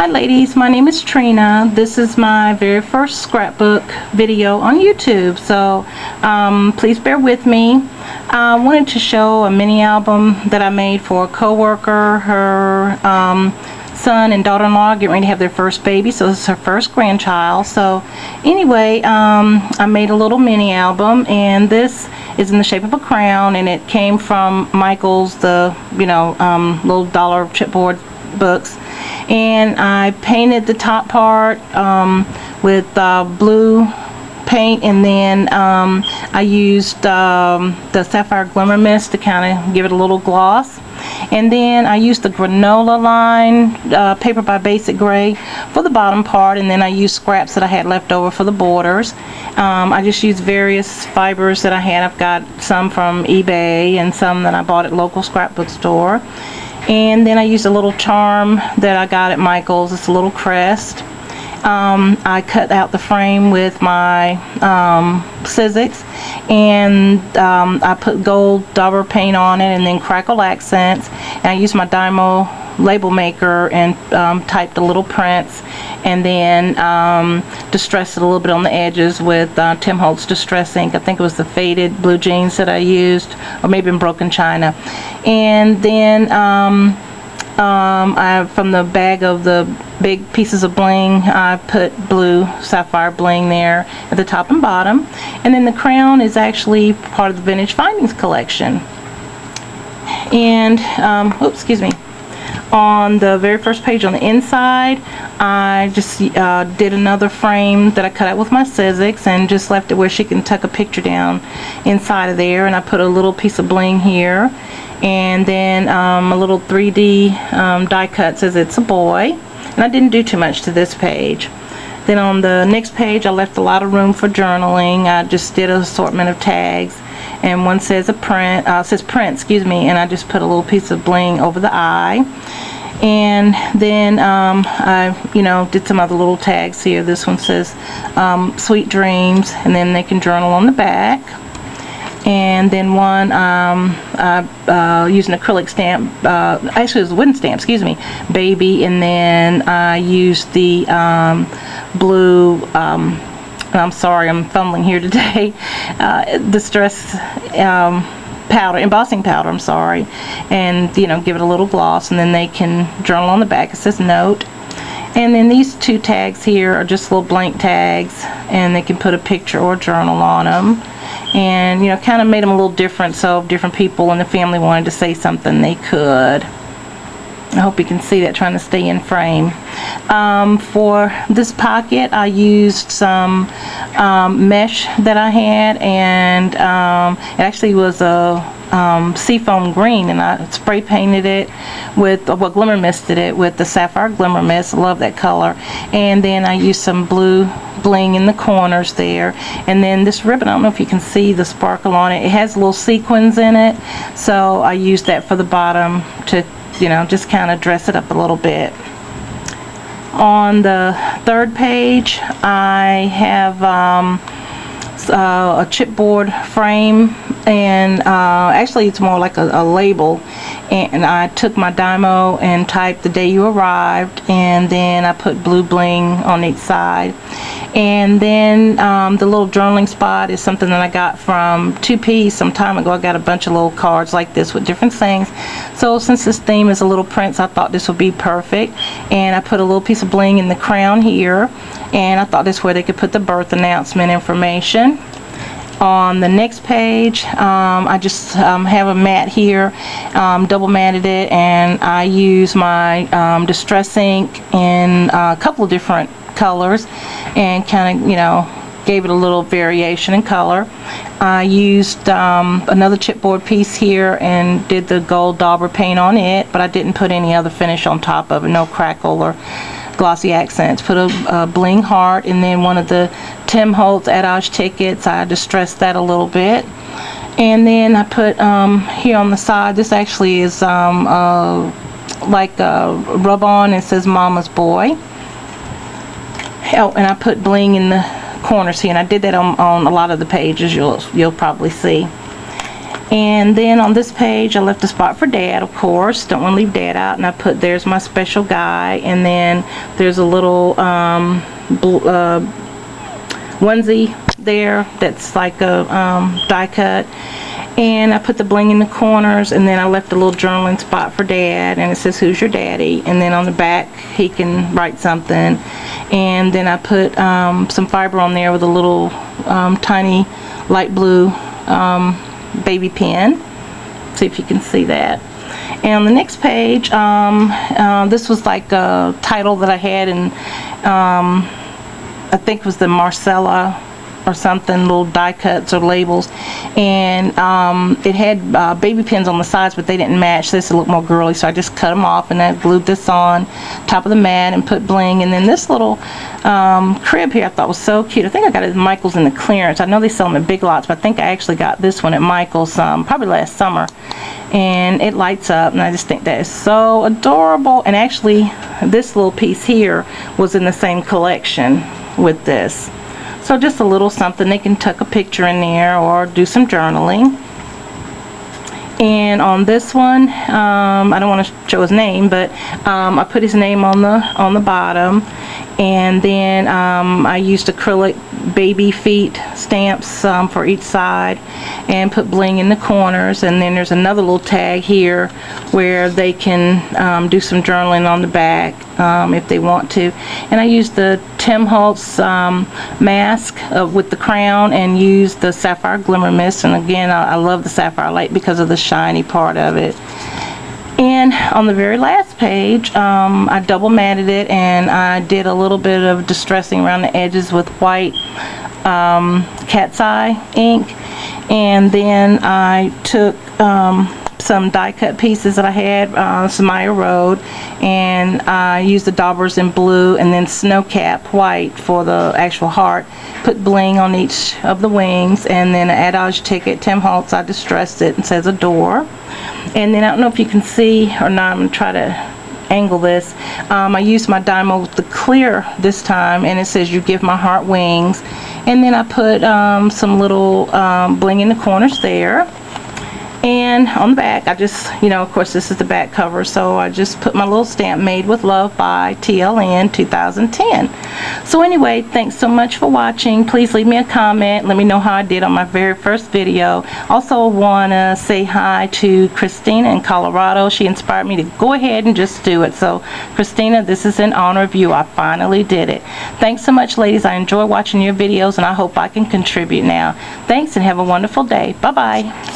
Hi ladies, my name is Trina. This is my very first scrapbook video on YouTube, so please bear with me. I wanted to show a mini album that I made for a coworker. Her son and daughter-in-law getting ready to have their first baby, so this is her first grandchild. So anyway, I made a little mini album, and this is in the shape of a crown, and it came from Michael's, the little dollar chipboard books. And I painted the top part with blue paint, and then I used the Sapphire Glimmer Mist to kind of give it a little gloss. And then I used the granola line paper by Basic Gray for the bottom part, and then I used scraps that I had left over for the borders. I just used various fibers that I had. I've got some from eBay and some that I bought at local scrapbook store. And then I used a little charm that I got at Michael's. It's a little crest. I cut out the frame with my Sizzix, and I put gold dauber paint on it, and then crackle accents. And I used my Dymo label maker and typed the little prints, and then distressed it a little bit on the edges with Tim Holtz Distress ink. I think it was the faded blue jeans that I used, or maybe in broken china. And then from the bag of the big pieces of bling, I put blue sapphire bling there at the top and bottom. And then the crown is actually part of the Vintage Findings collection. And oops, excuse me. On the very first page on the inside, I just did another frame that I cut out with my Sizzix, and just left it where she can tuck a picture down inside of there. And I put a little piece of bling here, and then a little 3D die cut says it's a boy. And I didn't do too much to this page. Then on the next page, I left a lot of room for journaling. I just did an assortment of tags, and one says print, excuse me, and I just put a little piece of bling over the eye. And then I did some other little tags here. This one says sweet dreams, and then they can journal on the back. And then one used an acrylic stamp, actually it was a wooden stamp, excuse me, baby. And then I used the blue, I'm sorry, I'm fumbling here today, distress powder, embossing powder, I'm sorry, and give it a little gloss, and then they can journal on the back. It says note. And then these two tags here are just little blank tags, and they can put a picture or a journal on them. And kind of made them a little different, so if different people in the family wanted to say something, they could. I hope you can see that, trying to stay in frame. For this pocket, I used some mesh that I had, and it actually was a seafoam green, and I spray painted it with, glimmer misted it with the Sapphire Glimmer Mist. I love that color. And then I used some blue bling in the corners there. And then this ribbon, I don't know if you can see the sparkle on it. It has little sequins in it, so I used that for the bottom to just kind of dress it up a little bit. On the third page, I have a chipboard frame, and actually it's more like a label, and I took my Dymo and typed the day you arrived, and then I put blue bling on each side. And then the little journaling spot is something that I got from 2P some time ago. I got a bunch of little cards like this with different things. So since this theme is a little prince, I thought this would be perfect. And I put a little piece of bling in the crown here, and I thought this is where they could put the birth announcement information. On the next page, I just have a mat here, double matted it, and I use my Distress ink in a couple of different colors, and kind of gave it a little variation in color. I used another chipboard piece here and did the gold dauber paint on it, but I didn't put any other finish on top of it, no crackle or glossy accents. Put a bling heart, and then one of the Tim Holtz Adage tickets, I distressed that a little bit. And then I put here on the side, this actually is like a rub-on. It says Mama's Boy. Oh, and I put bling in the corners here, and I did that on a lot of the pages you'll probably see. And then on this page I left a spot for Dad, of course, don't want to leave Dad out, and I put there's my special guy, and then there's a little onesie there that's like a die cut, and I put the bling in the corners, and then I left a little journaling spot for Dad, and it says who's your daddy, and then on the back he can write something, and then I put some fiber on there with a little tiny light blue baby pen. See if you can see that. And on the next page, this was like a title that I had, and I think it was the Marcella or something, little die cuts or labels, and it had baby pins on the sides, but they didn't match this to look more girly, so I just cut them off, and I glued this on top of the mat and put bling. And then this little crib here I thought was so cute. I think I got it at Michael's in the clearance. I know they sell them at Big Lots, but I think I actually got this one at Michael's probably last summer, and it lights up, and I just think that is so adorable. And actually this little piece here was in the same collection with this. So just a little something, they can tuck a picture in there or do some journaling. And on this one, I don't want to show his name, but I put his name on the bottom, and then I used acrylic baby feet stamps for each side, and put bling in the corners. And then there's another little tag here where they can do some journaling on the back if they want to. And I used the Tim Holtz mask with the crown, and used the Sapphire Glimmer Mist. And again, I love the Sapphire Light because of the shiny part of it. And on the very last page, I double matted it, and I did a little bit of distressing around the edges with white cat's eye ink. And then I took some die cut pieces that I had, some Maya Road, and I used the daubers in blue, and then snow cap white for the actual heart. Put bling on each of the wings, and then an Adage ticket, Tim Holtz. I distressed it and says adore. And then I don't know if you can see or not, I'm going to try to angle this. I used my Dymo with the clear this time, and it says you give my heart wings. And then I put some little bling in the corners there. And on the back, I just, of course this is the back cover, so I just put my little stamp, made with love by TLN 2010. So anyway, thanks so much for watching. Please leave me a comment. Let me know how I did on my very first video. Also want to say hi to Christina in Colorado. She inspired me to go ahead and just do it. So Christina, this is in honor of you. I finally did it. Thanks so much, ladies. I enjoy watching your videos, and I hope I can contribute now. Thanks, and have a wonderful day. Bye-bye.